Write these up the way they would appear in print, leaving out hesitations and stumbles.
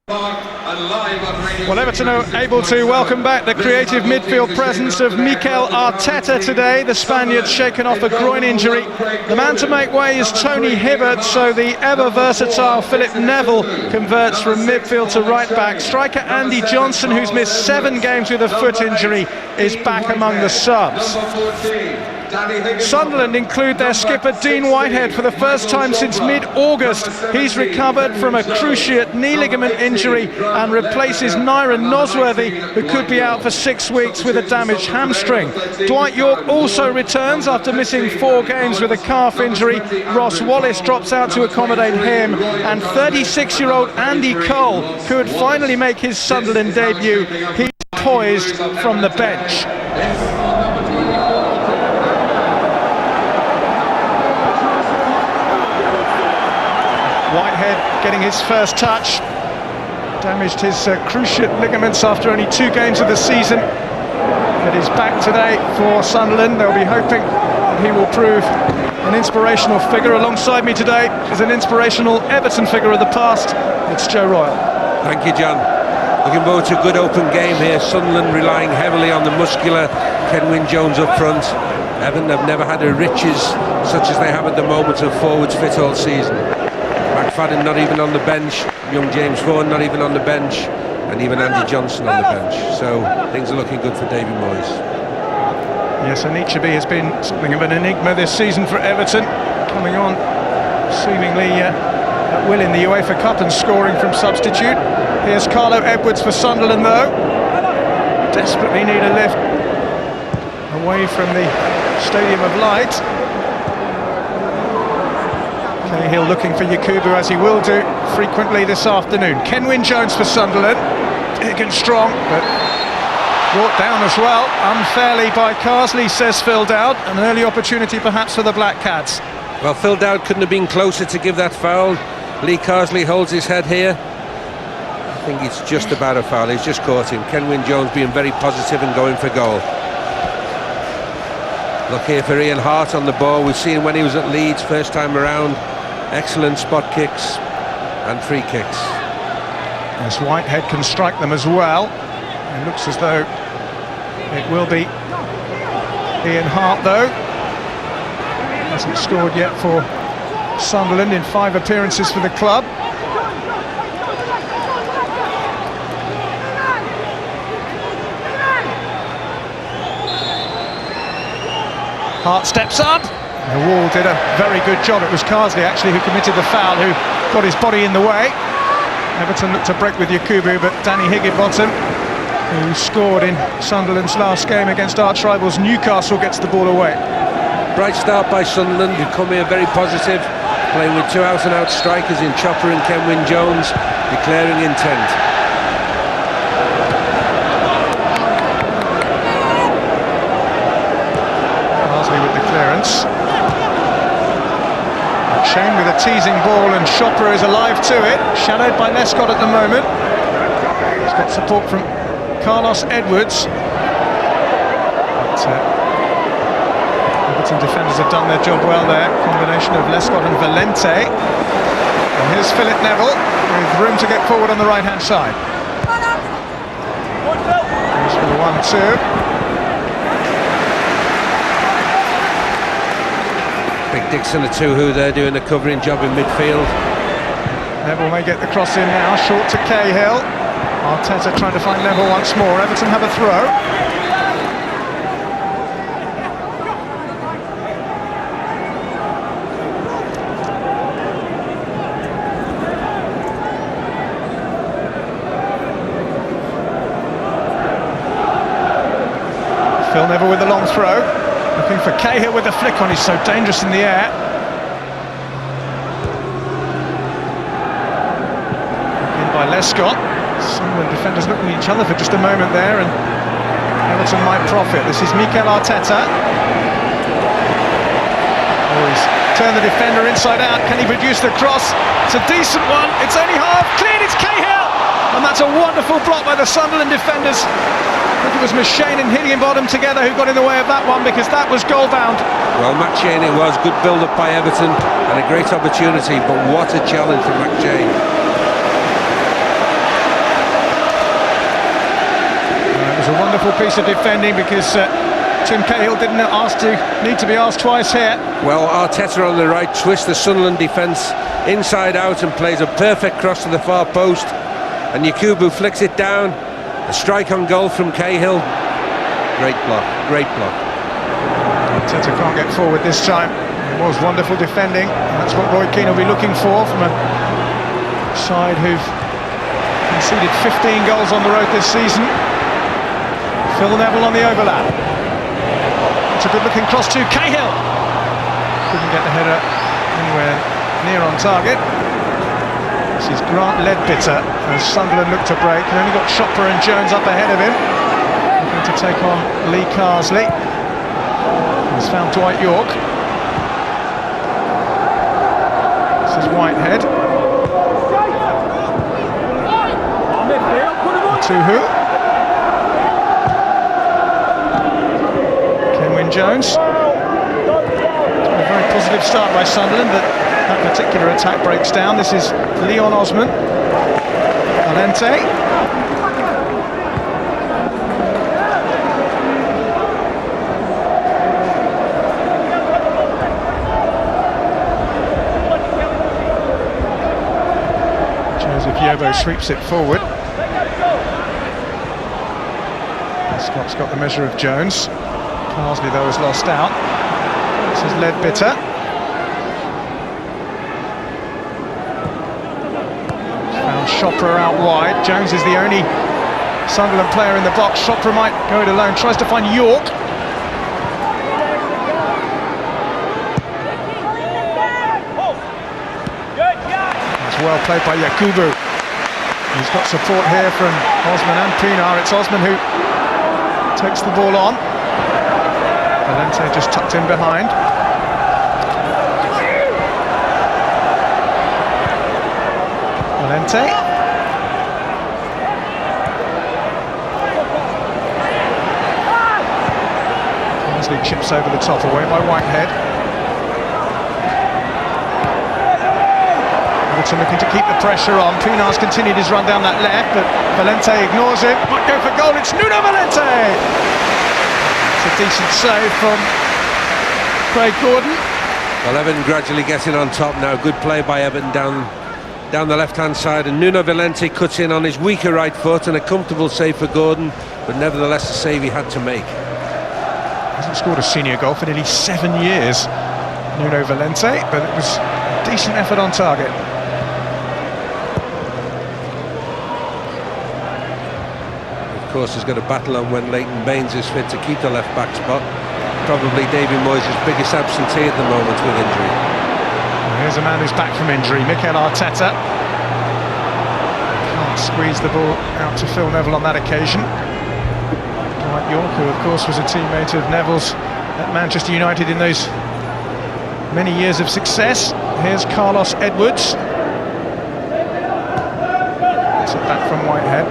Well, Everton are able to welcome back the creative midfield presence of Mikel Arteta today. The Spaniard's shaken off a groin injury. The man to make way is Tony Hibbert, so the ever-versatile Philip Neville converts from midfield to right-back. Striker Andy Johnson, who's missed 7 games with a foot injury, is back among the subs. Sunderland include their skipper Dean Whitehead for the first time since mid-August. He's recovered from a cruciate knee ligament injury and replaces Nyron Nosworthy, who could be out for 6 weeks with a damaged hamstring. Dwight Yorke also returns after missing 4 games with a calf injury. Ross Wallace drops out to accommodate him, and 36-year-old Andy Cole could finally make his Sunderland debut. He's poised from the bench. Whitehead getting his first touch, damaged his cruciate ligaments after only 2 games of the season, but he's back today for Sunderland. They'll be hoping that he will prove an inspirational figure. Alongside me today is an inspirational Everton figure of the past. It's Joe Royle. Thank you, John. Looking forward to a good open game here. Sunderland relying heavily on the muscular Kenwyne Jones up front. Everton have never had the riches such as they have at the moment of forwards fit all season. McFadden not even on the bench, young James Vaughan not even on the bench, and even Andy Johnson on the bench. So things are looking good for David Moyes. Yes, Anichebe has been something of an enigma this season for Everton, coming on seemingly at will in the UEFA Cup and scoring from substitute. Here's Carlo Edwards for Sunderland though. Desperately need a lift away from the Stadium of Light. Cahill looking for Yakubu, as he will do frequently this afternoon. Kenwyne Jones for Sunderland, big and strong, but brought down as well, unfairly by Carsley, says Phil Dowd. An early opportunity perhaps for the Black Cats. Well, Phil Dowd couldn't have been closer to give that foul. Lee Carsley holds his head here. I think it's just about a foul, he's just caught him. Kenwyne Jones being very positive and going for goal. Look here for Ian Hart on the ball. We've seen when he was at Leeds first time around. Excellent spot kicks and free kicks. As Whitehead can strike them as well. It looks as though it will be Ian Hart though. Hasn't scored yet for Sunderland in 5 appearances for the club. Hart steps up. The Wall did a very good job. It was Carsley actually who committed the foul, who got his body in the way. Everton looked to break with Yakubu, but Danny Higginbottom, who scored in Sunderland's last game against arch rivals Newcastle, gets the ball away. Bright start by Sunderland, who come here very positive, playing with 2 out-and-out strikers in Chopper and Kenwyne Jones, declaring intent. Carsley with the clearance. Shane with a teasing ball, and Chopra is alive to it, shadowed by Lescott at the moment. He's got support from Carlos Edwards. But Everton defenders have done their job well there. Combination of Lescott and Valente. And here's Philip Neville with room to get forward on the right-hand side. Here's for the 1-2. Big Dixon and Tuhu there doing the covering job in midfield. Neville may get the cross in now, short to Cahill. Arteta trying to find Neville once more. Everton have a throw. Phil Neville with the long throw. Looking for Cahill with the flick on, he's so dangerous in the air. In by Lescott. Some of the defenders looking at each other for just a moment there, and Everton might profit. This is Mikel Arteta. Oh, he's turned the defender inside out. Can he produce the cross? It's a decent one. It's only half cleared. It's Cahill, and that's a wonderful block by the Sunderland defenders. I think it was Machane and Higginbottom together who got in the way of that one, because that was goal-bound. Well, McShane it was. Good build-up by Everton and a great opportunity, but what a challenge from McShane. Wonderful piece of defending, because Tim Cahill didn't need to be asked twice here. Well, Arteta on the right twists the Sunderland defence inside out and plays a perfect cross to the far post, and Yakubu flicks it down. A strike on goal from Cahill. Great block, great block. Arteta can't get forward this time. It was wonderful defending, and that's what Roy Keane will be looking for from a side who've conceded 15 goals on the road this season. Phil Neville on the overlap. It's a good looking cross to Cahill. Couldn't get the header anywhere near on target. This is Grant Leadbitter as Sunderland look to break. They've only got Chopra and Jones up ahead of him. Looking to take on Lee Carsley. He's found Dwight York. This is Whitehead. To who? Kenwyn Jones. A very positive start by Sunderland, but that particular attack breaks down. This is Leon Osman. Valente. Joseph Yobo sweeps it forward. Scott's got the measure of Jones. Carsley, though, has lost out. This is Leadbitter. Found Chopra out wide. Jones is the only Sunderland player in the box. Chopra might go it alone. Tries to find York. That's well played by Yakubu. He's got support here from Osman and Pinar. It's Osman who takes the ball on. Valente just tucked in behind. Valente. Carsley chips over the top, away by Whitehead. Everton looking to keep the pressure on. Pinar's continued his run down that left, but Valente ignores it. Might go for goal. It's Nuno Valente. It's a decent save from Craig Gordon. Well, Everton gradually getting on top now. Good play by Everton down the left-hand side, and Nuno Valente cuts in on his weaker right foot, and a comfortable save for Gordon, but nevertheless a save he had to make. Hasn't scored a senior goal for nearly 7 years, Nuno Valente, but it was a decent effort on target. Of course, he's got a battle on when Leighton Baines is fit to keep the left-back spot. Probably David Moyes' biggest absentee at the moment with injury. Here's a man who's back from injury, Mikel Arteta. Can't squeeze the ball out to Phil Neville on that occasion. Dwight York, who of course was a teammate of Neville's at Manchester United in those many years of success. Here's Carlos Edwards. It's it back from Whitehead.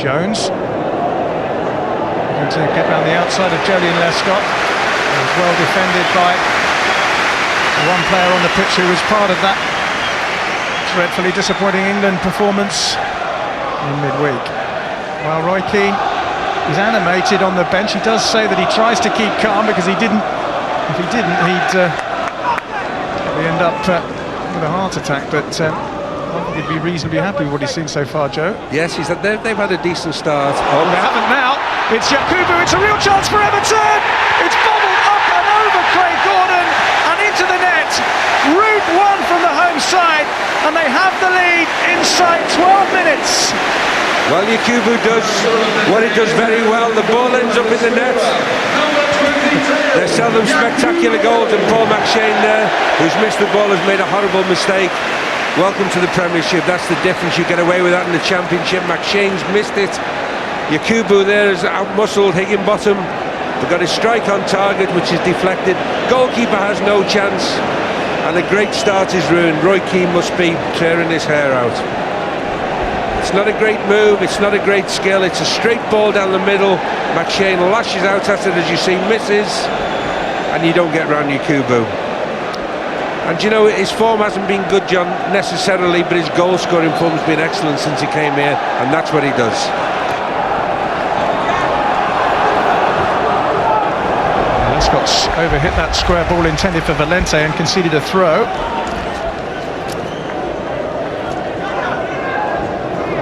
Jones. Going to get round the outside of Jolyon Lescott. It was well defended by one player on the pitch who was part of that dreadfully disappointing England performance in midweek. Well, Roy Keane is animated on the bench. He does say that he tries to keep calm, because if he didn't, he'd probably end up with a heart attack. But I think he'd be reasonably happy with what he's seen so far, Joe. Yes, he said they've had a decent start. Oh, they haven't now. It's Yakubu. It's a real chance for Everton. It's bobbled up and over Craig Gordon and into the net. Route one from the home side, and they have the lead inside 12 minutes. Well, Yakubu does what he does very well. The ball ends up in the net. They're seldom spectacular goals, and Paul McShane there, who's missed the ball, has made a horrible mistake. Welcome to the Premiership. That's the difference. You get away with that in the Championship. McShane's missed it. Yakubu there has out-muscled Higginbottom. They've got a strike on target, which is deflected. Goalkeeper has no chance, and a great start is ruined. Roy Keane must be tearing his hair out. It's not a great move, it's not a great skill, it's a straight ball down the middle. McShane lashes out at it, as you see, misses, and you don't get round Yakubu. And you know, his form hasn't been good, John, necessarily, but his goal-scoring form's been excellent since he came here, and that's what he does. Scots overhit that square ball intended for Valente and conceded a throw.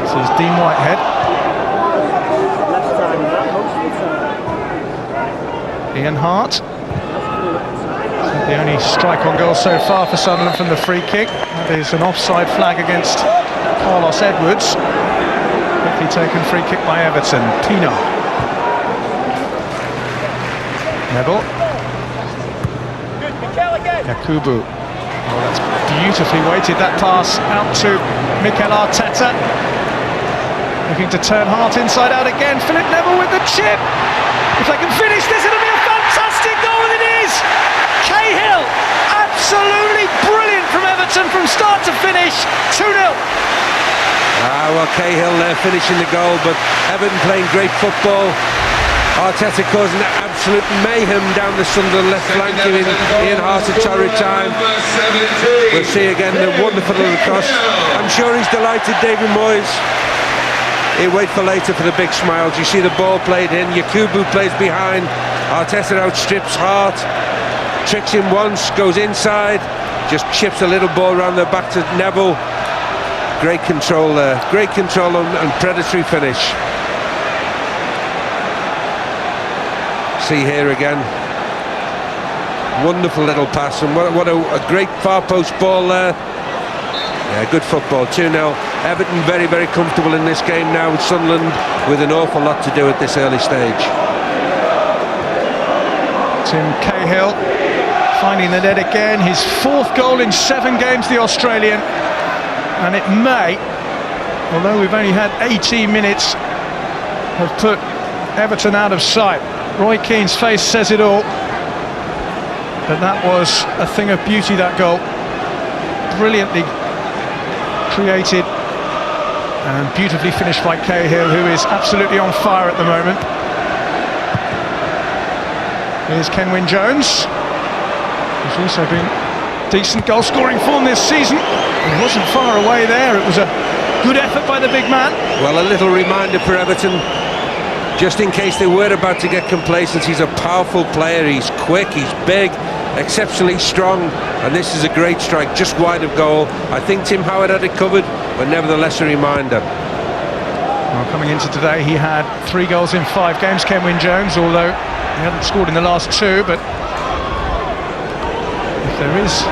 This is Dean Whitehead. Ian Hart. The only strike on goal so far for Sunderland from the free kick. That is an offside flag against Carlos Edwards. Quickly taken free kick by Everton. Pienaar. Neville. Yakubu. Oh, that's beautifully weighted, that pass out to Mikel Arteta. Looking to turn Hart inside out again. Philip Neville with the chip. If they can finish this, it'll be a fantastic goal, and it is! Cahill, absolutely brilliant from Everton from start to finish. 2-0. Well, Cahill there finishing the goal, but Everton playing great football. Arteta causing absolute mayhem down the Sunderland left flank, giving Ian Hart a torrid time. We'll see again the wonderful little cross. I'm sure he's delighted, David Moyes. He'll wait for later for the big smiles. You see the ball played in, Yakubu plays behind, Arteta outstrips Hart, tricks him once, goes inside, just chips a little ball around the back to Neville. Great control there, great control and predatory finish. See here again, wonderful little pass, and what a great far post ball there. Yeah, good football. 2-0. Everton very, very comfortable in this game now, with Sunderland with an awful lot to do at this early stage. Tim Cahill finding the net again, his 4th goal in 7 games, the Australian, and it may, although we've only had 18 minutes, have put Everton out of sight. Roy Keane's face says it all, but that was a thing of beauty, that goal. Brilliantly created and beautifully finished by Cahill, who is absolutely on fire at the moment. Here's Kenwyne Jones, who's also been decent goal scoring form this season. He wasn't far away there, it was a good effort by the big man. Well, a little reminder for Everton, just in case they were about to get complacent. He's a powerful player, he's quick, he's big, exceptionally strong, and this is a great strike, just wide of goal. I think Tim Howard had it covered, but nevertheless a reminder. Well, coming into today, he had 3 goals in 5 games, Kenwyne Jones, although he hadn't scored in the last 2, but if there is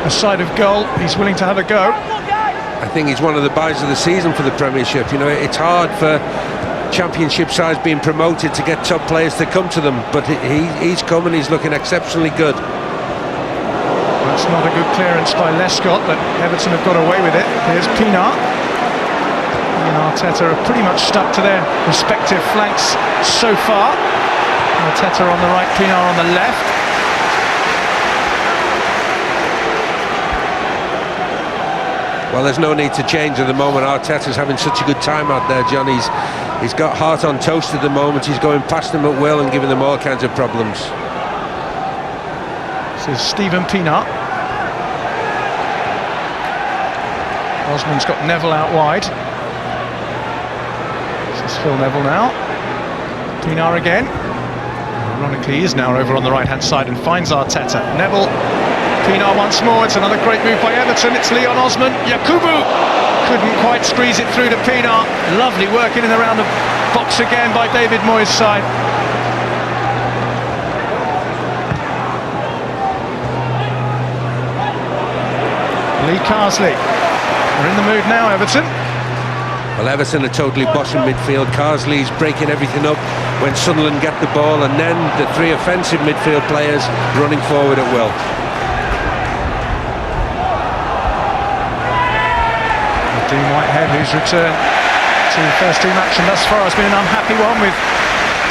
a side of goal, he's willing to have a go. I think he's one of the buys of the season for the Premiership. You know, it's hard for Championship sides being promoted to get top players to come to them, but he's come and he's looking exceptionally good. That's not a good clearance by Lescott, but Everton have got away with it. Here's Pienaar. And Arteta are pretty much stuck to their respective flanks so far. Arteta on the right, Pienaar on the left. Well, there's no need to change at the moment. Arteta's having such a good time out there, John. He's got Hart on toast at the moment. He's going past them at will and giving them all kinds of problems. This is Stephen Pienaar. Osman's got Neville out wide. This is Phil Neville now. Pienaar again. Ironically, he is now over on the right-hand side and finds Arteta. Neville, Pienaar once more. It's another great move by Everton. It's Leon Osman. Yakubu couldn't quite squeeze it through to Pienaar. Lovely work in and around the box again by David Moyes' side. Lee Carsley. We're in the mood now, Everton. Well, Everton are totally bossing midfield. Carsley's breaking everything up when Sunderland get the ball, and then the 3 offensive midfield players running forward at will. Dean Whitehead, whose return to first team action thus far has been an unhappy one, with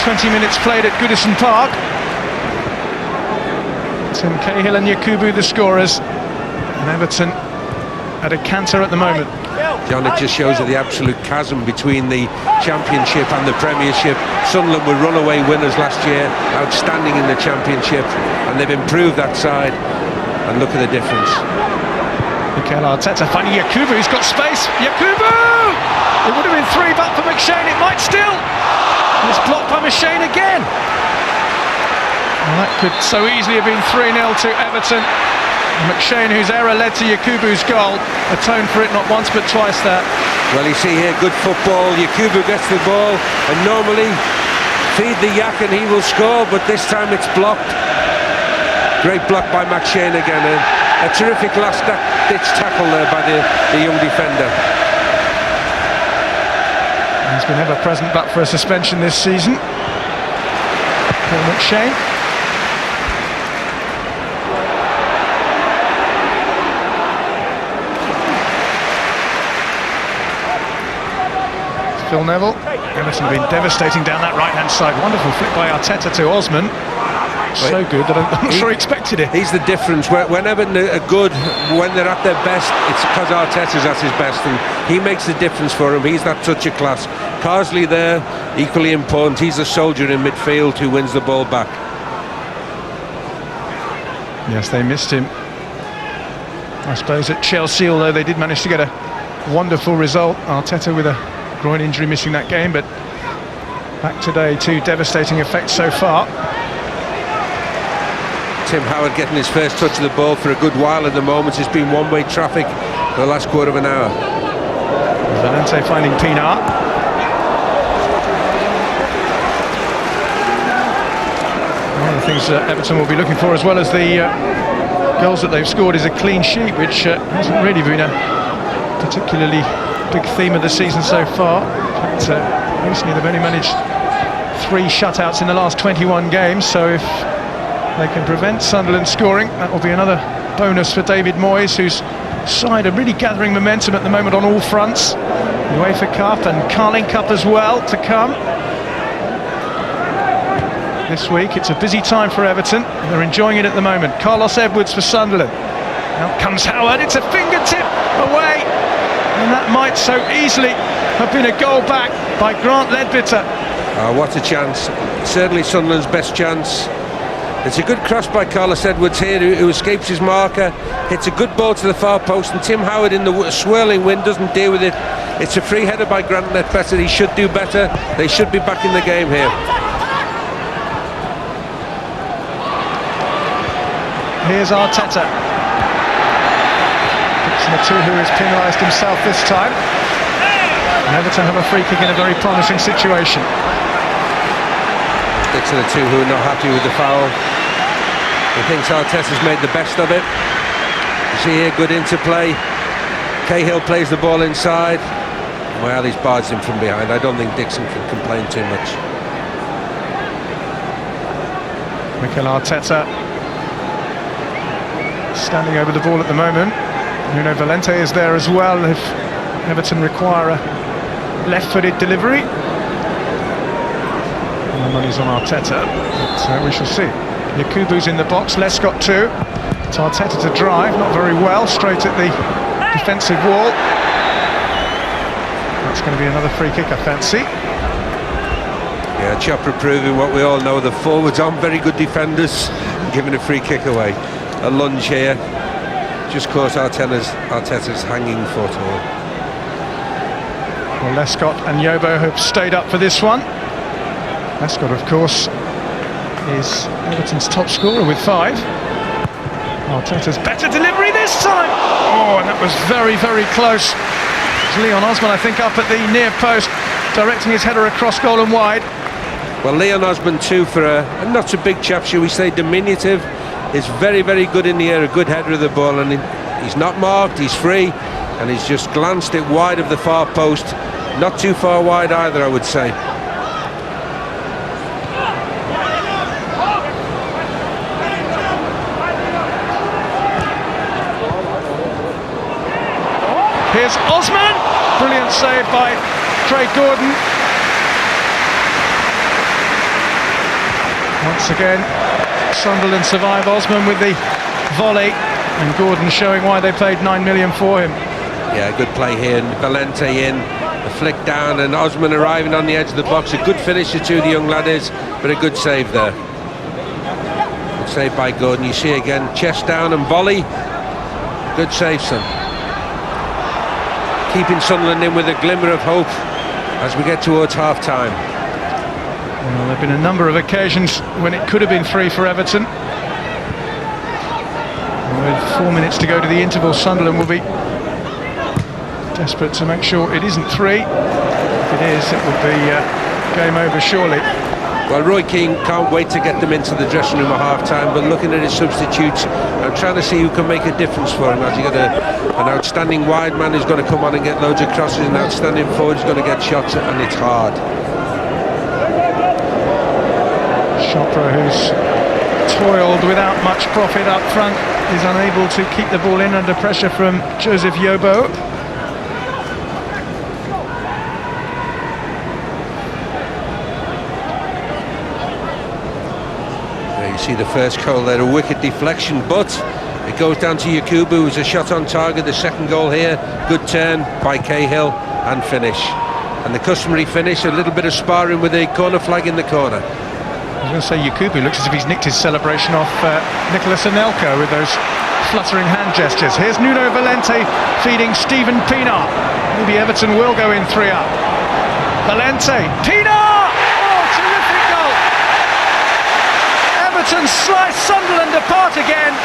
20 minutes played at Goodison Park. Tim Cahill and Yakubu the scorers, and Everton at a canter at the moment. John, it just shows you the absolute chasm between the Championship and the Premiership. Sunderland were runaway winners last year, outstanding in the Championship, and they've improved that side, and look at the difference. Mikel Arteta finding Yakubu, he's got space. Yakubu! It would have been 3, but for McShane it might still. It's blocked by McShane again. Well, that could so easily have been 3-0 to Everton. And McShane, whose error led to Yakubu's goal, atoned for it not once but twice there. Well, you see here, good football. Yakubu gets the ball, and normally feed the yak and he will score, but this time it's blocked. Great block by McShane again, and a terrific last-ditch tackle there by the young defender. He's been ever present but for a suspension this season. Paul McShane. Phil Neville. Everton have been devastating down that right-hand side. Wonderful flick by Arteta to Osman. So good that I'm not sure he expected it. He's the difference. When Everton are good, when they're at their best, it's because Arteta's at his best, and he makes the difference for him. He's that touch of class. Carsley there, equally important. He's a soldier in midfield who wins the ball back. Yes, they missed him, I suppose, at Chelsea, although they did manage to get a wonderful result. Arteta with a groin injury missing that game, but back today, 2 devastating effects so far. Tim Howard getting his first touch of the ball for a good while at the moment. It's been one-way traffic for the last quarter of an hour. Valente finding Pinar. One of the things Everton will be looking for, as well as the goals that they've scored, is a clean sheet, which hasn't really been a particularly big theme of the season so far. But recently they've only managed 3 shutouts in the last 21 games, so if they can prevent Sunderland scoring, that will be another bonus for David Moyes, whose side are really gathering momentum at the moment on all fronts. UEFA Cup and Carling Cup as well to come. This week it's a busy time for Everton, and they're enjoying it at the moment. Carlos Edwards for Sunderland. Out comes Howard, it's a fingertip away, and that might so easily have been a goal back by Grant Ledbetter. What a chance. Certainly Sunderland's best chance. It's a good cross by Carlos Edwards here, who escapes his marker, hits a good ball to the far post, and Tim Howard in the swirling wind doesn't deal with it. It's a free header by Grant Ledbetter. He should do better. They should be back in the game here. Here's Arteta. Dixon, who has penalised himself this time. And Everton have a free kick in a very promising situation. Dixon who are not happy with the foul. He thinks Arteta's made the best of it. You see here, good interplay. Cahill plays the ball inside. Well, he's barged him from behind. I don't think Dixon can complain too much. Mikel Arteta standing over the ball at the moment. Nuno Valente is there as well if Everton require a left-footed delivery. And the money's on Arteta, but we shall see. Yakubu's in the box, Lescott too. It's Arteta to drive, not very well, straight at the defensive wall. That's going to be another free kick, I fancy. Yeah, Chopra proving what we all know, the forwards aren't very good defenders, giving a free kick away. A lunge here, just caught Arteta's hanging foot. Well, Lescott and Yobo have stayed up for this one. Lescott, of course, is Everton's top scorer with 5. Arteta's better delivery this time. Oh, and that was very, very close. It's Leon Osman, I think, up at the near post, directing his header across goal and wide. Well, Leon Osman too, for a not so big chap, shall we say, diminutive, is very, very good in the air, a good header of the ball, and he's not marked, he's free, and he's just glanced it wide of the far post. Not too far wide either, I would say. Here's Osman, brilliant save by Craig Gordon. Once again, Sunderland survive. Osman with the volley, and Gordon showing why they paid 9 million for him. Yeah, good play here, and Valente in, the flick down, and Osman arriving on the edge of the box. A good finisher too, the young lad is, but a good save there. Good save by Gordon. You see again, chest down and volley. Good save, son. Keeping Sunderland in with a glimmer of hope as we get towards half-time. Well, there have been a number of occasions when it could have been 3 for Everton. With 4 minutes to go to the interval, Sunderland will be desperate to make sure it isn't 3. If it is, it will be game over surely. Well, Roy Keane can't wait to get them into the dressing room at half-time, but looking at his substitutes, I'm trying to see who can make a difference for him. Has he got an outstanding wide man who's going to come on and get loads of crosses, an outstanding forward who's going to get shots, and it's hard. Chopra, who's toiled without much profit up front, is unable to keep the ball in under pressure from Joseph Yobo. You see the first goal there, a wicked deflection, but it goes down to Yakubu, who's a shot on target. The second goal here, good turn by Cahill, and finish. And the customary finish, a little bit of sparring with a corner flag in the corner. I was going to say Yakubu looks as if he's nicked his celebration off Nicolas Anelka with those fluttering hand gestures. Here's Nuno Valente feeding Steven Pienaar. Maybe Everton will go in 3 up. Valente, Pienaar! Oh, terrific goal! Everton slice Sunderland apart again.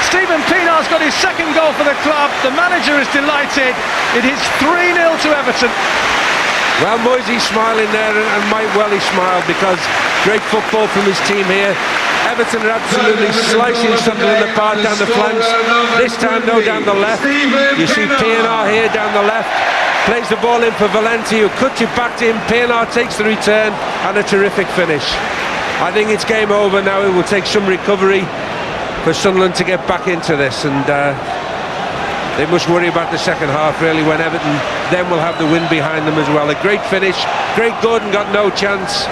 Steven Pienaar's got his second goal for the club. The manager is delighted. It is 3-0 to Everton. Well, Moisey's smiling there, and might well he smiled, because great football from his team here. Everton are absolutely slicing Sunderland apart down the flanks. This time, though, down the left. You see Pienaar here down the left. Plays the ball in for Valente, who cuts it back to him. Pienaar takes the return, and a terrific finish. I think it's game over now. It will take some recovery for Sunderland to get back into this, and they must worry about the second half, really, when Everton then will have the win behind them as well. A great finish. Craig Gordon got no chance.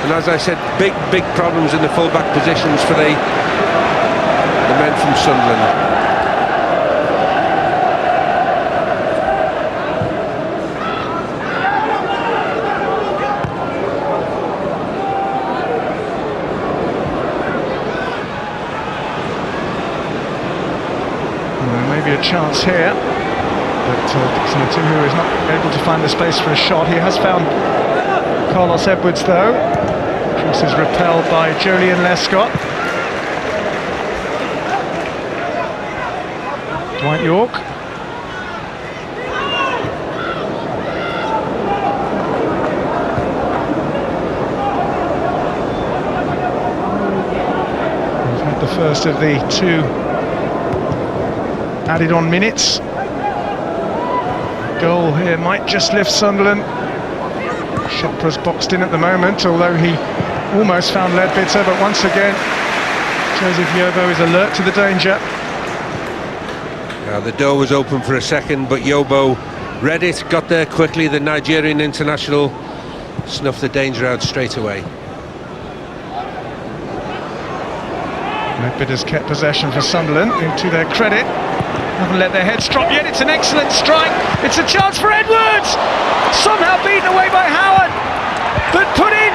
And as I said, big problems in the full-back positions for the men from Sunderland. Maybe a chance here, but Dixon is not able to find the space for a shot. He has found Carlos Edwards, though. Cross is repelled by Jolien Lescott. Dwight York. We've had the first of the 2 added on minutes. Goal here might just lift Sunderland. Chopra's boxed in at the moment, although he almost found Ledbetter, but once again Joseph Yobo is alert to the danger. The door was open for a second, but Yobo read it, got there quickly. The Nigerian international snuffed the danger out straight away. Ledbetter's kept possession for Sunderland, to their credit. Haven't let their heads drop yet. It's an excellent strike. It's a chance for Edwards. Somehow beaten away by Howard, but put in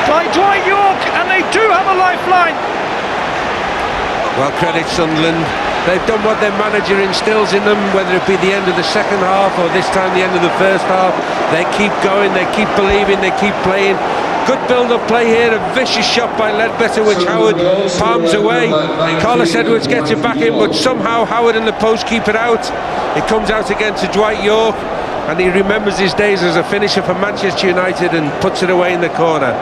by Dwight York, and they do have a lifeline. Well, credit Sunderland. They've done what their manager instills in them, whether it be the end of the second half or this time the end of the first half. They keep going, they keep believing, they keep playing. Good build-up play here, a vicious shot by Ledbetter, which Howard palms away. Carlos Edwards gets it back in, but somehow Howard and the post keep it out. It comes out again to Dwight York, and he remembers his days as a finisher for Manchester United and puts it away in the corner.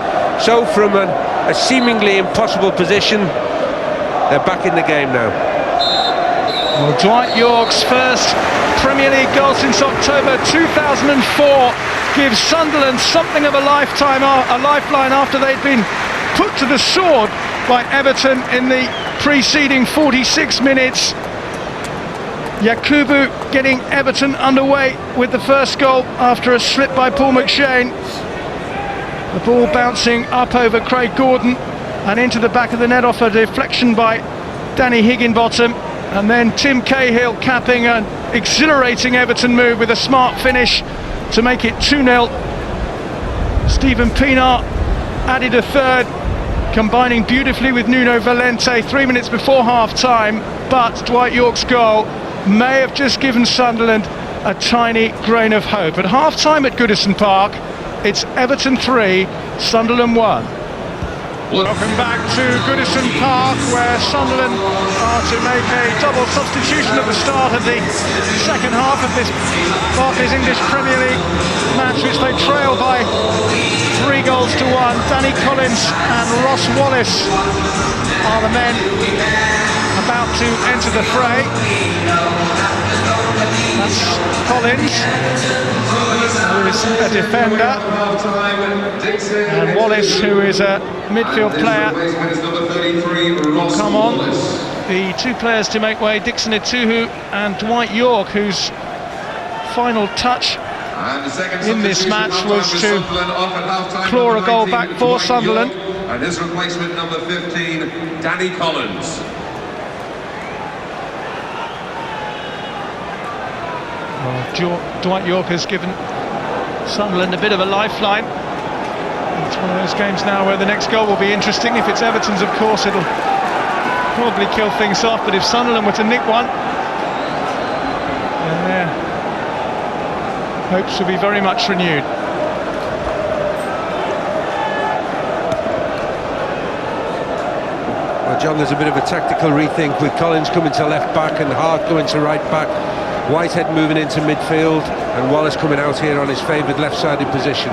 So from a seemingly impossible position, they're back in the game now. Well, Dwight York's first Premier League goal since October 2004 gives Sunderland something of a lifeline after they'd been put to the sword by Everton in the preceding 46 minutes. Yakubu getting Everton underway with the first goal after a slip by Paul McShane. The ball bouncing up over Craig Gordon and into the back of the net off a deflection by Danny Higginbottom, and then Tim Cahill capping an exhilarating Everton move with a smart finish to make it 2-0. Steven Pienaar added a third, combining beautifully with Nuno Valente 3 minutes before half-time, but Dwight York's goal may have just given Sunderland a tiny grain of hope. At half-time at Goodison Park, It's Everton 3, Sunderland 1. Welcome back to Goodison Park, where Sunderland are to make a double substitution at the start of the second half of this Barclays English Premier League match, which they trail by 3 goals to 1. Danny Collins and Ross Wallace are the men about to enter the fray. That's Collins, who is a defender, and Wallace, who is a midfield player, will come on. The 2 players to make way, Dixon Ituhu and Dwight York, whose final touch in this match was to claw a goal back for Sunderland. And his replacement, number 15, Danny Collins. Well, Dwight York has given Sunderland a bit of a lifeline. It's one of those games now where the next goal will be interesting. If it's Everton's, of course, it'll probably kill things off, but if Sunderland were to nick one, then their hopes will be very much renewed. Well, John, there's a bit of a tactical rethink with Collins coming to left back and Hart going to right back, Whitehead moving into midfield and Wallace coming out here on his favoured left-sided position.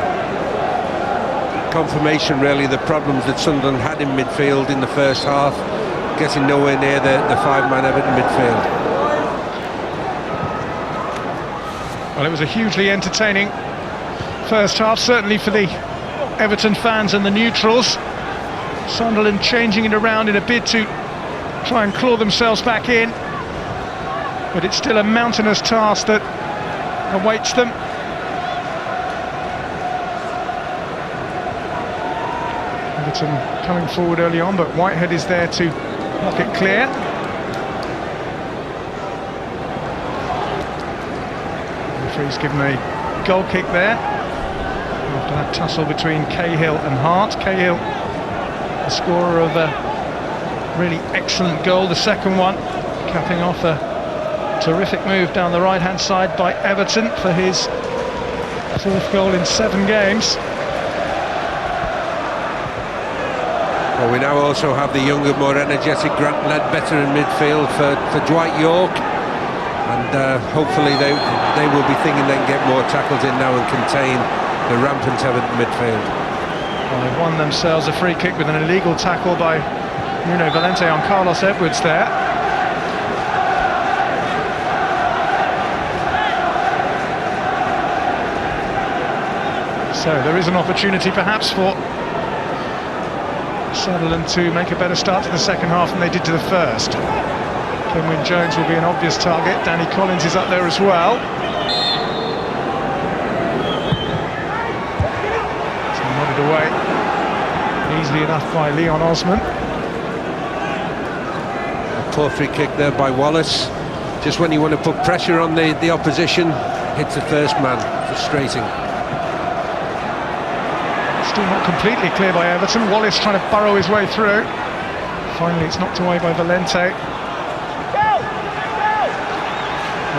Confirmation really the problems that Sunderland had in midfield in the first half, getting nowhere near the 5-man Everton midfield. Well, it was a hugely entertaining first half, certainly for the Everton fans and the neutrals. Sunderland changing it around in a bid to try and claw themselves back in, but it's still a mountainous task that awaits them. Everton coming forward early on, but Whitehead is there to knock it clear. The referee's given a goal kick there after that tussle between Cahill and Hart. Cahill, the scorer of a really excellent goal, the second one, capping off a terrific move down the right-hand side by Everton for his 4th goal in 7 games. Well, we now also have the younger, more energetic Grant Ledbetter in midfield for Dwight York, and hopefully they will be thinking they can get more tackles in now and contain the rampant Everton midfield. Well, they've won themselves a free kick with an illegal tackle by Nuno Valente on Carlos Edwards there. So there is an opportunity perhaps for Sunderland to make a better start to the second half than they did to the first. Kenwyne Jones will be an obvious target. Danny Collins is up there as well. So nodded away easily enough by Leon Osman. A poor free kick there by Wallace. Just when you want to put pressure on the opposition, hits the first man. Frustrating. Still not completely clear by Everton. Wallace trying to burrow his way through. Finally it's knocked away by Valente.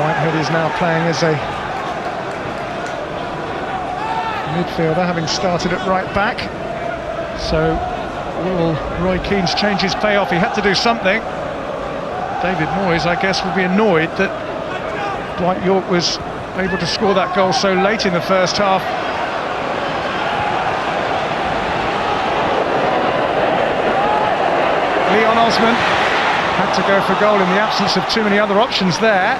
Whitehead is now playing as a midfielder, having started at right back. So will Roy Keane's change his payoff? He had to do something. David Moyes, I guess, will be annoyed that Dwight York was able to score that goal so late in the first half. Leon Osman had to go for goal in the absence of too many other options there.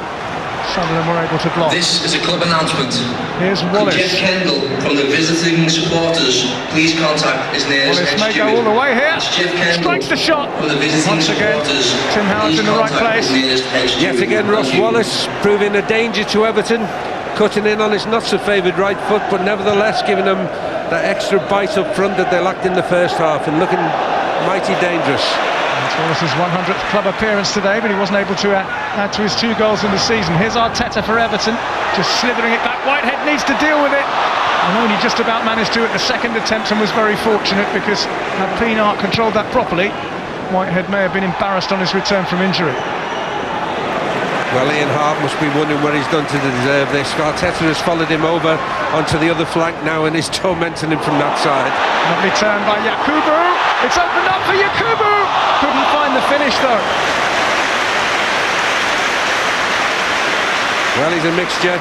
Sunderland were able to block. This is a club announcement. Here's Wallace. Jeff Kendall from the visiting supporters, please contact his nearest Wallace may go all the way here. Strikes the shot. Once again, Tim Howard's in the right place. Yet again, Ross Wallace proving a danger to Everton, cutting in on his not so favoured right foot, but nevertheless giving them that extra bite up front that they lacked in the first half and looking mighty dangerous. It's Wallace's 100th club appearance today, but he wasn't able to add to his 2 goals in the season. Here's Arteta for Everton, just slithering it back. Whitehead needs to deal with it, and only just about managed to at the second attempt, and was very fortunate because had Pienaar controlled that properly, Whitehead may have been embarrassed on his return from injury. Well, Ian Hart must be wondering what he's done to deserve this. Arteta has followed him over onto the other flank now and is tormenting him from that side. Lovely turn by Yakubu. It's opened up for Yakubu. Couldn't find the finish though. Well, he's a mixture.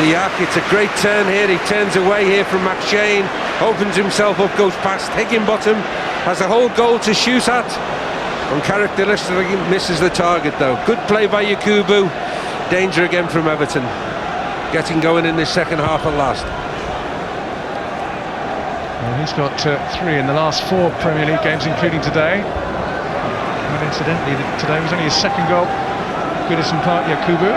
The Yak, it's a great turn here. He turns away here from McShane, opens himself up, goes past Higginbottom, has a whole goal to shoot at. Uncharacteristically misses the target though. Good play by Yakubu. Danger again from Everton. Getting going in this second half at last. Well, he's got 3 in the last 4 Premier League games, including today. And incidentally, today was only his second goal. Goodison Park, Yakubu.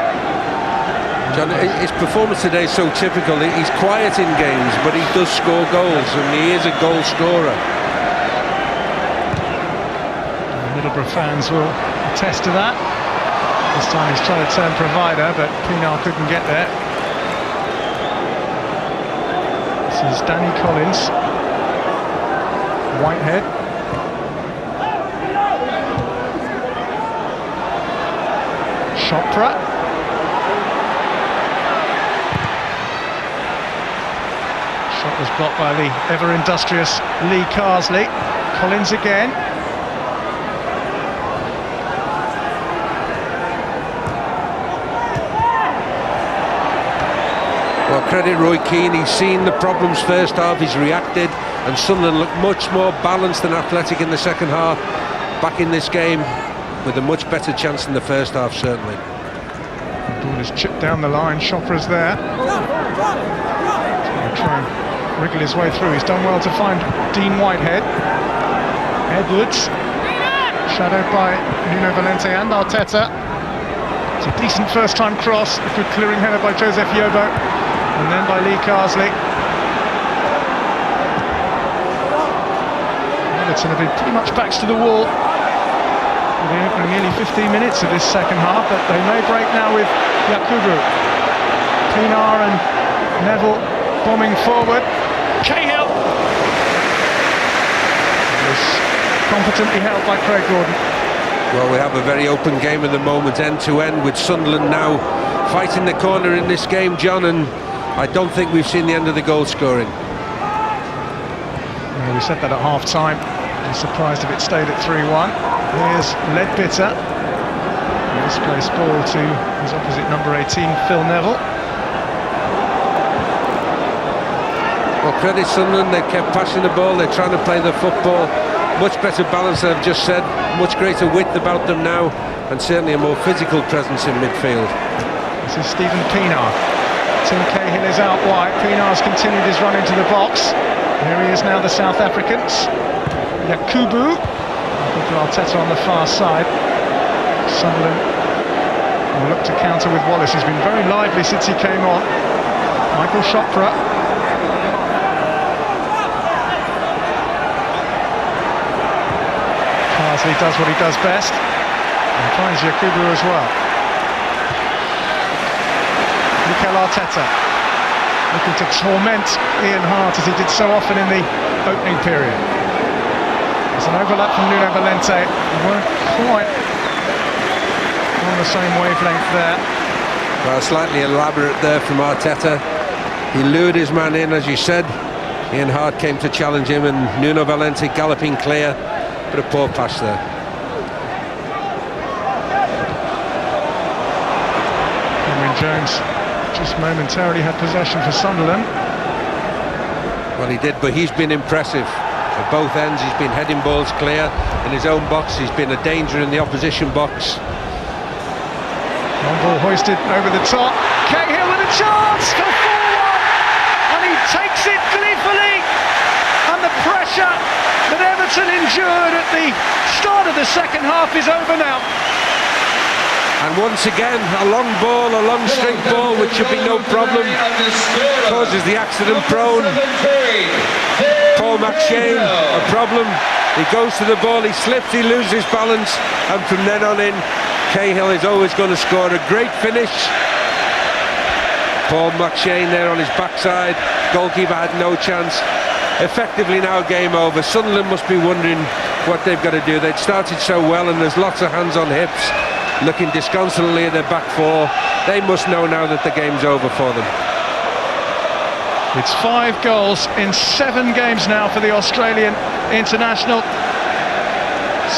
John, his performance today is so typical. He's quiet in games, but he does score goals, and he is a goal scorer. Middlesbrough fans will attest to that. This time he's trying to turn provider, but Pienaar couldn't get there. This is Danny Collins. Whitehead. Chopra. Shot was blocked by the ever-industrious Lee Carsley. Collins again. Well, credit Roy Keane, he's seen the problems first half, he's reacted, and Sunderland looked much more balanced and athletic in the second half. Back in this game with a much better chance than the first half, certainly. The ball is chipped down the line, Chopra's there. He'll try and wriggle his way through. He's done well to find Dean Whitehead. Edwards, shadowed by Nuno Valente and Arteta. It's a decent first-time cross, a good clearing header by Joseph Yobo, and then by Lee Carsley. Everton have been pretty much backs to the wall for the opening nearly 15 minutes of this second half, but they may break now with Yakubu. Pienaar and Neville bombing forward. Cahill was competently held by Craig Gordon. Well, we have a very open game at the moment, end-to-end, with Sunderland now fighting the corner in this game, John, and I don't think we've seen the end of the goal scoring. Yeah, we said that at half-time. I'm surprised if it stayed at 3-1. Here's Leadbitter. Misplaced ball to his opposite number 18, Phil Neville. Well, credit Sunderland, they kept passing the ball, they're trying to play the football. Much better balance, I've just said, much greater width about them now, and certainly a more physical presence in midfield. This is Stephen Pienaar. Tim Cahill is out wide. Pienaar's continued his run into the box. Here he is now, the South Africans. Yakubu. Arteta on the far side. Sunderland will look to counter with Wallace. He's been very lively since he came on. Michael Chopra. Carsley does what he does best and finds Yakubu as well. Mikel Arteta looking to torment Ian Hart as he did so often in the opening period. There's an overlap from Nuno Valente. They weren't quite on the same wavelength there. Well, slightly elaborate there from Arteta. He lured his man in, as you said. Ian Hart came to challenge him, and Nuno Valente galloping clear. But a poor pass there. Henry Jones just momentarily had possession for Sunderland. Well, he did, but he's been impressive at both ends. He's been heading balls clear in his own box. He's been a danger in the opposition box. Long ball hoisted over the top. Cahill with a chance for 4-1, and he takes it gleefully. And the pressure that Everton endured at the start of the second half is over now. And once again, a long ball, a long string ball, which should be no problem, causes the accident prone. Paul McShane, a problem. He goes to the ball, he slips, he loses balance, and from then on in, Cahill is always going to score a great finish. Paul McShane there on his backside, goalkeeper had no chance. Effectively now game over. Sunderland must be wondering what they've got to do. They'd started so well, and there's lots of hands on hips. looking disconsolately at their back four. They must know now that the game's over for them. It's 5 goals in 7 games now for the Australian international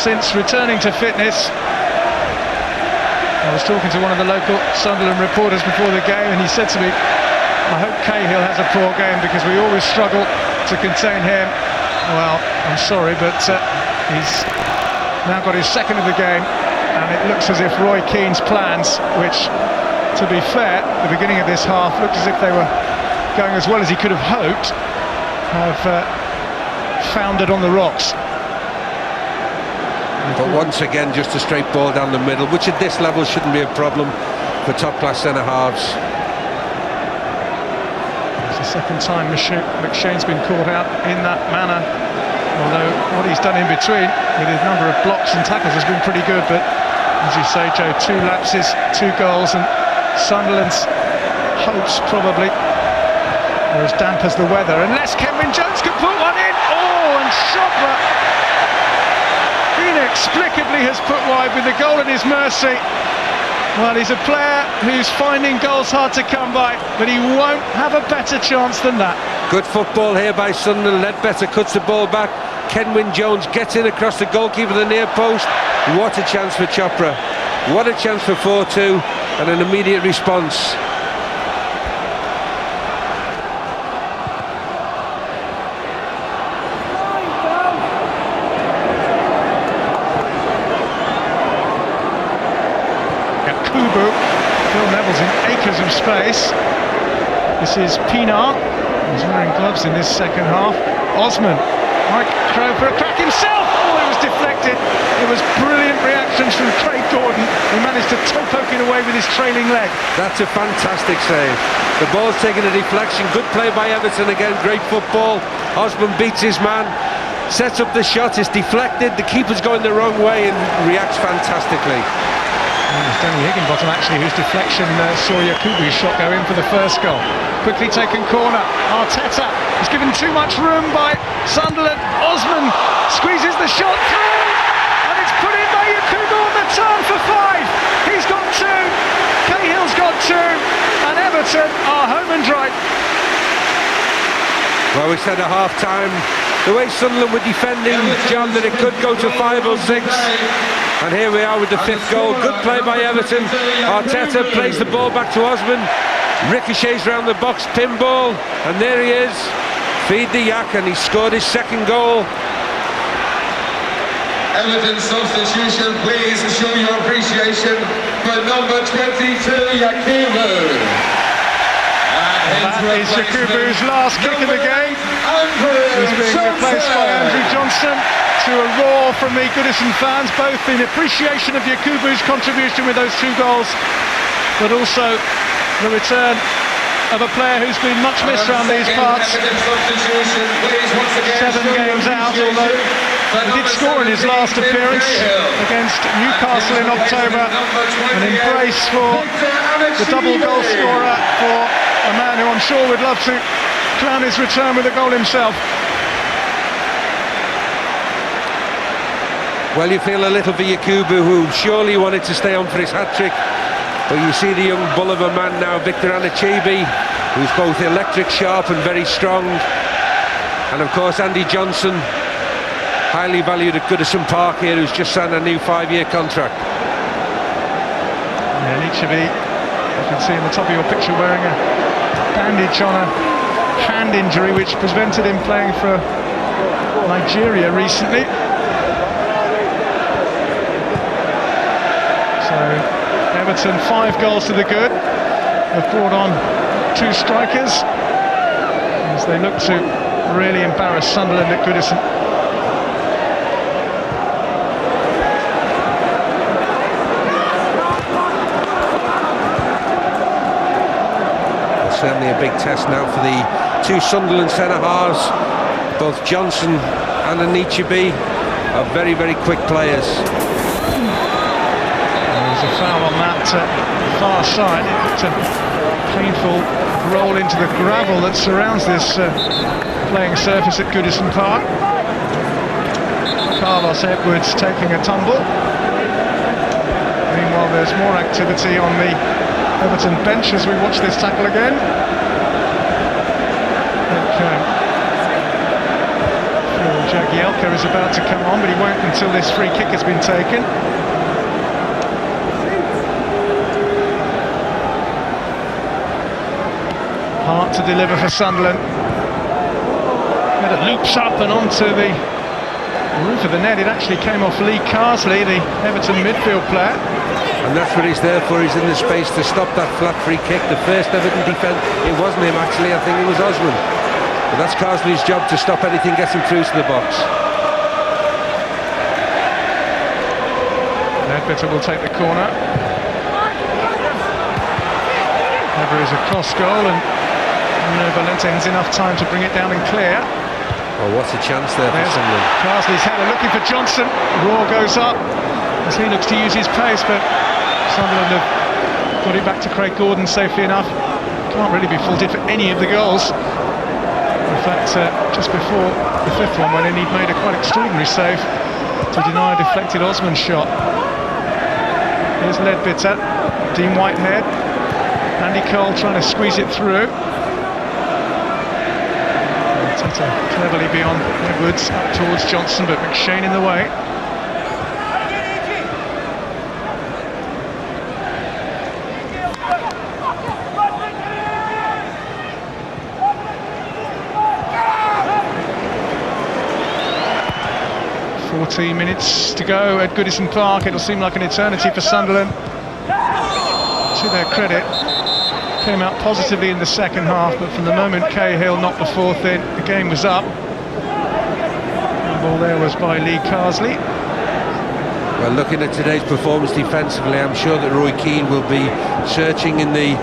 since returning to fitness. I was talking to one of the local Sunderland reporters before the game, and he said to me, I hope Cahill has a poor game because we always struggle to contain him. Well, I'm sorry, but he's now got his second of the game, and it looks as if Roy Keane's plans, which, to be fair, at the beginning of this half looked as if they were going as well as he could have hoped, have foundered on the rocks. But once again, just a straight ball down the middle, which at this level shouldn't be a problem for top-class centre-halves. It's the second time McShane's been caught out in that manner, although what he's done in between with his number of blocks and tackles has been pretty good. But as you say, Joe, 2 lapses, 2 goals, and Sunderland's hopes probably are as damp as the weather, unless Kenwyne Jones can put one in. Oh, and Chopra inexplicably has put wide with the goal at his mercy. Well, he's a player who's finding goals hard to come by, but he won't have a better chance than that. Good football here by Sunderland. Ledbetter cuts the ball back. Kenwyne Jones gets in across the goalkeeper, the near post. What a chance for Chopra. What a chance for 4-2, and an immediate response. Phil Neville's in acres of space. This is Pienaar, who's wearing gloves in this second half. Osman, Mike Crowe for a crack himself. Oh, it was deflected. It was brilliant reactions from Craig Gordon, who managed to toe poke it away with his trailing leg. That's a fantastic save. The ball's taken a deflection. Good play by Everton again. Great football. Osman beats his man, sets up the shot. It's deflected. The keeper's going the wrong way and reacts fantastically. It was Danny Higginbottom actually whose deflection saw Yakubu's shot go in for the first goal. Quickly taken corner. Arteta is given too much room by Sunderland. Osman squeezes the shot through, and it's put in by Yakubu on the turn for 5. He's got 2. Cahill's got 2, and Everton are home and dry. Well, we said at half-time, the way Sunderland were defending, John, that it could go to 5 or 6. And here we are with the 5th goal. Good play by Everton. Arteta plays the ball back to Osman. Ricochets round the box, pinball, and there he is. Feed the yak, and he scored his 2nd goal. Everton substitution, please show your appreciation for number 22, Yakubu. That is Yakubu's last kick of the game. He's being replaced by Andrew Johnson, to a roar from the Goodison fans, both in appreciation of Yakubu's contribution with those 2 goals, but also the return of a player who's been much missed around these parts. 7 games out, although he did score in his last appearance against Newcastle in October. An embrace for the double goal scorer, for a man who I'm sure would love to crown his return with a goal himself. Well, you feel a little for Yakubu, who surely wanted to stay on for his hat-trick. But you see the young bull of a man now, Victor Anichebe, who's both electric sharp and very strong. And of course, Andy Johnson, highly valued at Goodison Park here, who's just signed a new 5-year contract. Yeah, Anichebe, you can see in the top of your picture, wearing a bandage on a hand injury, which prevented him playing for Nigeria recently. Everton 5 goals to the good. They've brought on 2 strikers as they look to really embarrass Sunderland at Goodison. Certainly a big test now for the 2 Sunderland centre-halves. Both Johnson and Anichebe are very, very quick players. A foul on that far side. It's a painful roll into the gravel that surrounds this playing surface at Goodison Park. Carlos Edwards taking a tumble. Meanwhile, there's more activity on the Everton bench as we watch this tackle again. Jagielka is about to come on, but he won't until this free kick has been taken. Hart to deliver for Sunderland. It loops up and onto the roof of the net. It actually came off Lee Carsley, the Everton midfield player. And that's what he's there for. He's in the space to stop that flat free kick. The first Everton defence, it wasn't him actually, I think it was Osman. But that's Carsley's job to stop anything getting through to the box. Ledbetter will take the corner. Never is a cross goal, and Valentine's enough time to bring it down and clear. Oh, what a chance there for Sunderland. Carsley's header looking for Johnson. Raw goes up as he looks to use his pace, but Sunderland have got it back to Craig Gordon safely enough. Can't really be faulted for any of the goals. In fact, just before the fifth one went in, he'd made a quite extraordinary save to deny a deflected Osman shot. Here's Ledbetter, Dean Whitehead, Andy Cole trying to squeeze it through. Teta cleverly beyond Edwards up towards Johnson, but McShane in the way. Minutes to go at Goodison Park. It'll seem like an eternity for Sunderland. To their credit, came out positively in the second half, but from the moment Cahill knocked the fourth in, the game was up. The ball there was by Lee Carsley. Well, looking at today's performance defensively, I'm sure that Roy Keane will be searching in the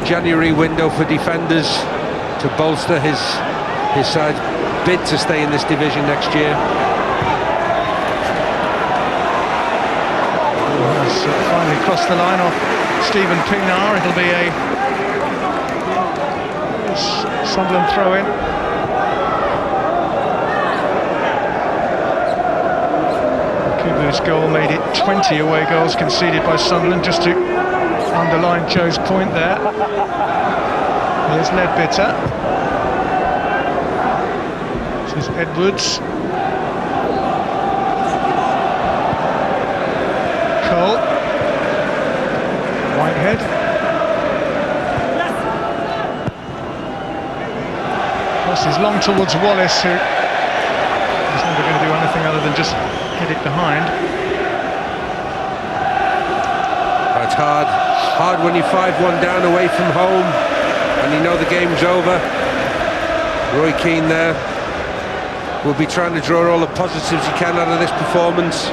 January window for defenders to bolster his side's bid to stay in this division next year. Finally crossed the line off Stephen Pienaar. It'll be a Sunderland throw-in. Kubu's goal made it 20 away goals conceded by Sunderland, just to underline Joe's point there. Here's Ledbetter. This is Edwards. Cole. Whitehead. Crosses long towards Wallace, who is never going to do anything other than just hit it behind. It's hard when you're 5-1 down away from home and you know the game's over. Roy Keane there will be trying to draw all the positives he can out of this performance.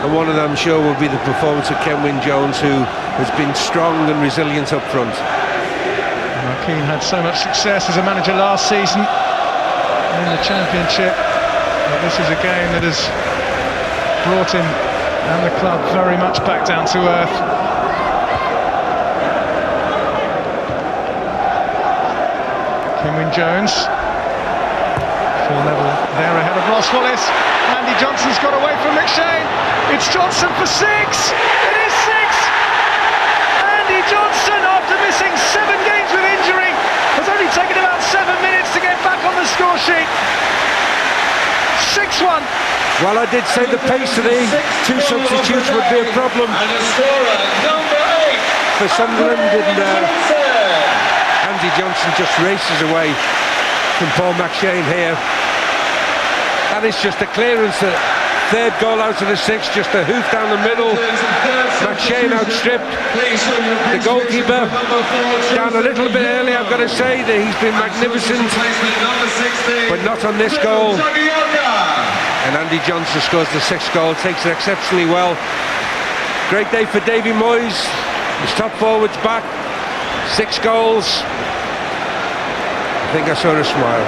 And one of them, I'm sure, will be the performance of Ken Wynne-Jones, who has been strong and resilient up front. Keane had so much success as a manager last season in the Championship, but this is a game that has brought him and the club very much back down to earth. Ken Wynne-Jones, full level there ahead of Ross Wallace. Andy Johnson's got away from McShane. It's Johnson for 6. It is 6. Andy Johnson, after missing 7 games with injury, has only taken about 7 minutes to get back on the score sheet. 6-1. Well, I did say the pace of the two substitutes would be a problem for Sunderland, and Andy Johnson just races away from Paul McShane here. And it's just a clearance, that third goal out of the 6, just a hoof down the middle. McShane outstripped the goalkeeper down a little bit early. I've got to say that he's been magnificent, but not on this goal. And Andy Johnson scores the 6th goal, takes it exceptionally well. Great day for Davy Moyes. His top forward's back, 6 goals. I think I saw a smile.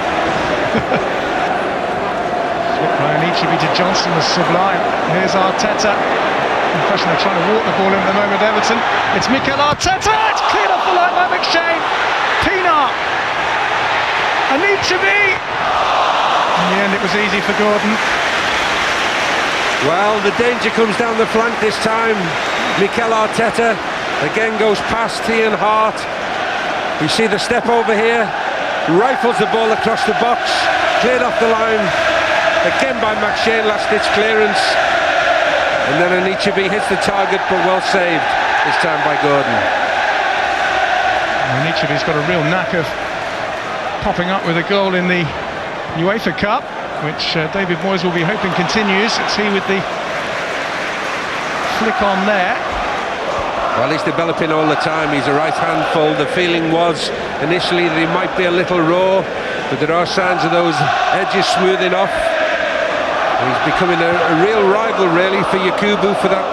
Ryan Ichibi to Johnson was sublime. Here's Arteta. Impression they're trying to walk the ball in at the moment, Everton. It's Mikel Arteta. It's cleared off the line by McShane. Pienaar. Ichibi. In the end, it was easy for Gordon. Well, the danger comes down the flank this time. Mikel Arteta again goes past Ian Hart. We see the step over here, rifles the ball across the box, cleared off the line, again by McShane, last-ditch clearance, and then Anichebe hits the target, but well saved this time by Gordon. Anichebe's got a real knack of popping up with a goal in the UEFA Cup, which David Moyes will be hoping continues. It's he with the flick on there. Well, he's developing all the time. He's a right handful. The feeling was initially that he might be a little raw, but there are signs of those edges smoothing off. He's becoming a real rival, really, for Yakubu for that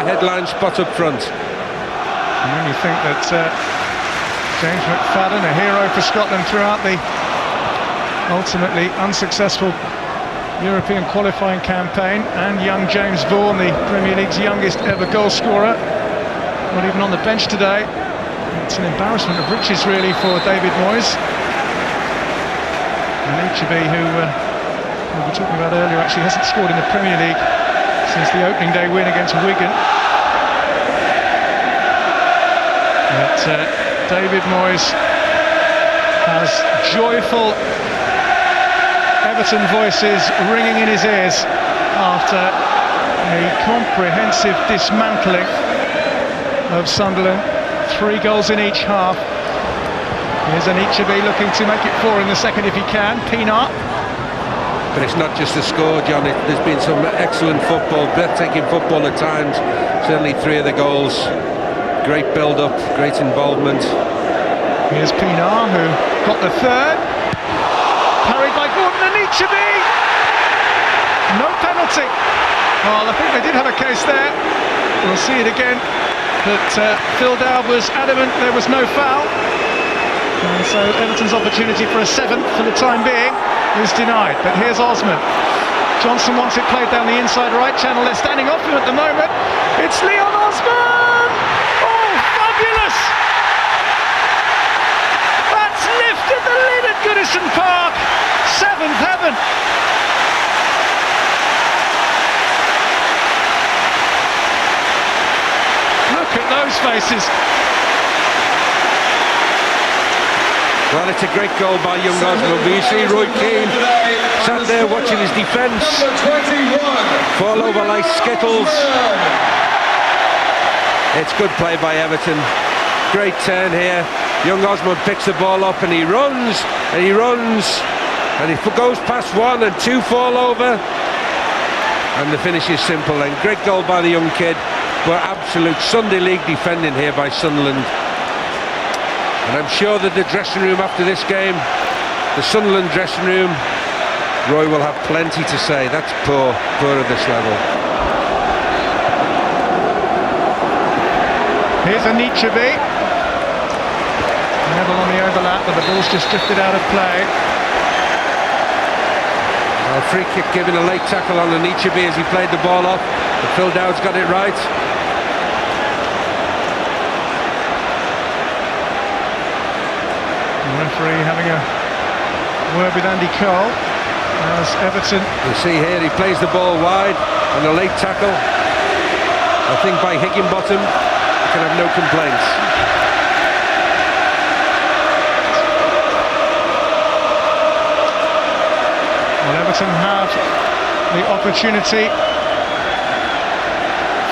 headline spot up front. And when you think that James McFadden, a hero for Scotland throughout the ultimately unsuccessful European qualifying campaign, and young James Vaughan, the Premier League's youngest ever goal scorer, not even on the bench today. It's an embarrassment of riches, really, for David Moyes. Anichebe, who we were talking about earlier, actually hasn't scored in the Premier League since the opening day win against Wigan. But David Moyes has joyful Everton voices ringing in his ears after a comprehensive dismantling of Sunderland. 3 goals in each half. Here's Anichebe looking to make it 4 in the second if he can. Pienaar. But it's not just the score, John. There's been some excellent football, breathtaking football at times. Certainly 3 of the goals. Great build-up, great involvement. Here's Pienaar, who got the 3rd. Parried by Gordon. Anichebe! No penalty. Well, I think they did have a case there. We'll see it again. But Phil Dowd was adamant there was no foul. And so Everton's opportunity for a 7th for the time being is denied. But here's Osman. Johnson wants it played down the inside right channel. They're standing off him at the moment. It's Leon Osman! Oh, fabulous! That's lifted the lid at Goodison Park. 7th heaven. Look at those faces. Well, it's a great goal by young Osman. But you see Roy Keane sat there watching his defence fall over like skittles. It's good play by Everton. Great turn here. Young Osman picks the ball up and he runs and he runs and he goes past 1 and 2 fall over, and the finish is simple. And great goal by the young kid. But absolute Sunday League defending here by Sunderland. And I'm sure that the dressing room after this game, the Sunderland dressing room, Roy will have plenty to say. That's poor at this level. Here's Anichebe. Neville on the overlap, but the ball's just drifted out of play. A free kick given, a late tackle on Anichebe as he played the ball off. But Phil Dowd's got it right. The referee having a word with Andy Cole as Everton. You see here he plays the ball wide on a late tackle. I think by Higginbottom he can have no complaints. Well, Everton have the opportunity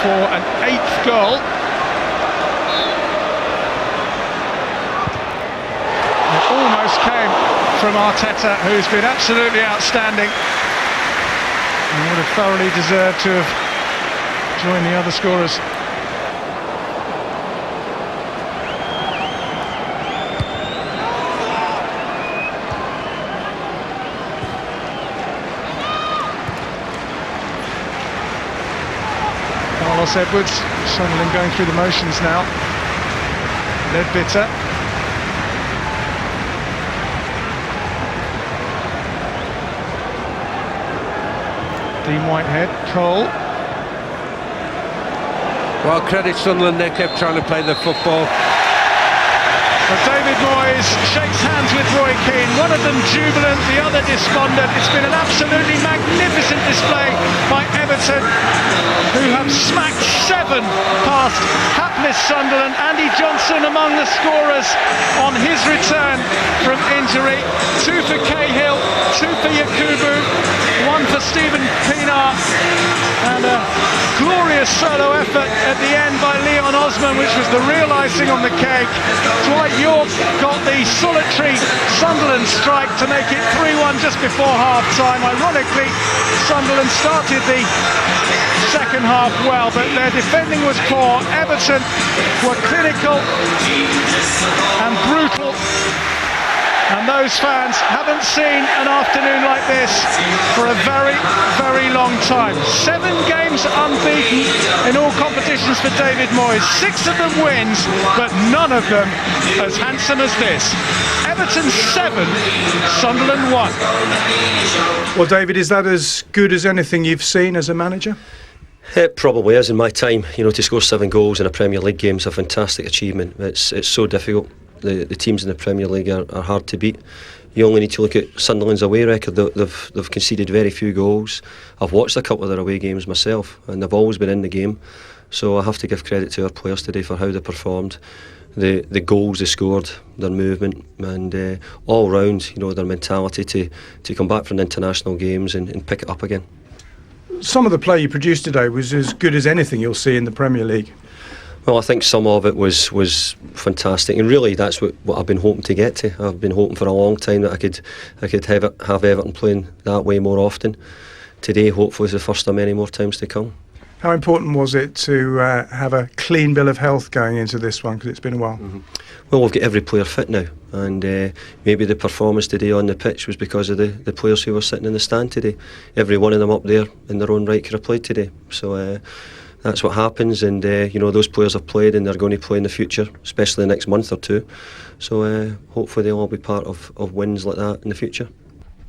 for an 8th goal. It almost came from Arteta, who's been absolutely outstanding and would have thoroughly deserved to have joined the other scorers. Carlos Edwards, Sunderland going through the motions now. Ledbitter. Dean Whitehead, Cole. Well, credit Sunderland, they kept trying to play the football. But David Moyes shakes hands with Roy Keane, one of them jubilant, the other despondent. It's been an absolutely magnificent display by Everton, who have smacked 7 past hapless Sunderland. Andy Johnson among the scorers on his return from injury. 2 for Cahill, 2 for Yakubu, 1 for Stephen Pienaar, and a glorious solo effort at the end by Leon Osman, which was the real icing on the cake. Dwight York got the solitary Sunderland strike to make it 3-1 just before half-time. Ironically, Sunderland started the second half well, but their defending was poor. Everton were clinical and brutal, and those fans haven't seen an afternoon like this for a very, very long time. 7 games unbeaten in all competitions for David Moyes. 6 of them wins, but none of them as handsome as this. Everton 7, Sunderland 1. Well, David, is that as good as anything you've seen as a manager? It probably is in my time. You know, to score 7 goals in a Premier League game is a fantastic achievement. It's so difficult. The teams in the Premier League are hard to beat. You only need to look at Sunderland's away record. They've conceded very few goals. I've watched a couple of their away games myself, and they've always been in the game. So I have to give credit to our players today for how they performed, the goals they scored, their movement, and all round, you know, their mentality to come back from the international games and pick it up again. Some of the play you produced today was as good as anything you'll see in the Premier League. Well, I think some of it was fantastic, and really that's what I've been hoping to get to. I've been hoping for a long time that I could have Everton playing that way more often. Today, hopefully, is the first of many more times to come. How important was it to have a clean bill of health going into this one, because it's been a while? Mm-hmm. Well, we've got every player fit now, and maybe the performance today on the pitch was because of the players who were sitting in the stand today. Every one of them up there in their own right could have played today. So that's what happens, and you know, those players have played and they're going to play in the future, especially the next month or two. So hopefully they'll all be part of wins like that in the future.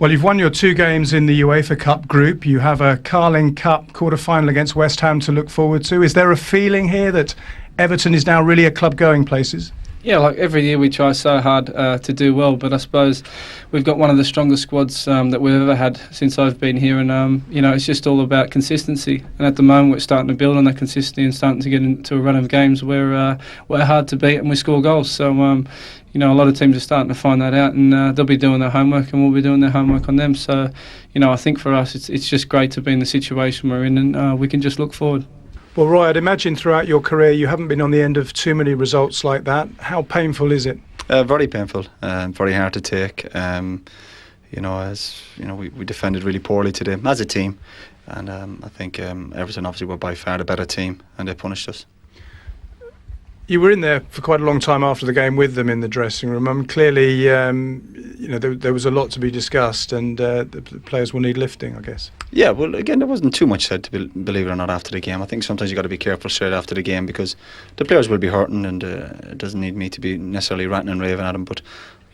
Well, you've won your 2 games in the UEFA Cup group. You have a Carling Cup quarter-final against West Ham to look forward to. Is there a feeling here that Everton is now really a club going places? Yeah, like every year we try so hard to do well, but I suppose we've got one of the strongest squads that we've ever had since I've been here, and you know, it's just all about consistency. And at the moment, we're starting to build on that consistency and starting to get into a run of games where we're hard to beat and we score goals. So you know, a lot of teams are starting to find that out, and they'll be doing their homework, and we'll be doing their homework on them. So you know, I think for us, it's just great to be in the situation we're in, and we can just look forward. Well, Roy, I'd imagine throughout your career you haven't been on the end of too many results like that. How painful is it? Very painful, very hard to take. You know, as you know, we defended really poorly today as a team, and I think Everton obviously were by far the better team, and they punished us. You were in there for quite a long time after the game with them in the dressing room. Clearly, you know, there was a lot to be discussed, and the players will need lifting, I guess. Yeah, well, again, there wasn't too much said, believe it or not, after the game. I think sometimes you got to be careful straight after the game, because the players will be hurting, and it doesn't need me to be necessarily ranting and raving at them. But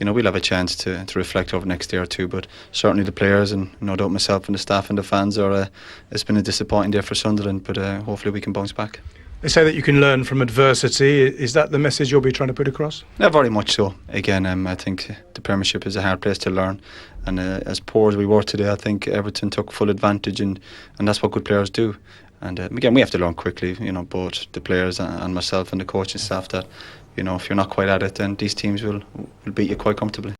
you know, we'll have a chance to reflect over the next day or two. But certainly the players, and no doubt myself and the staff and the fans, it's been a disappointing day for Sunderland. But hopefully we can bounce back. They say that you can learn from adversity. Is that the message you'll be trying to put across? Yeah, very much so. Again, I think the Premiership is a hard place to learn, and as poor as we were today, I think Everton took full advantage, and that's what good players do. And again, we have to learn quickly, you know, both the players and myself and the coaching staff, that, you know, if you're not quite at it, then these teams will beat you quite comfortably.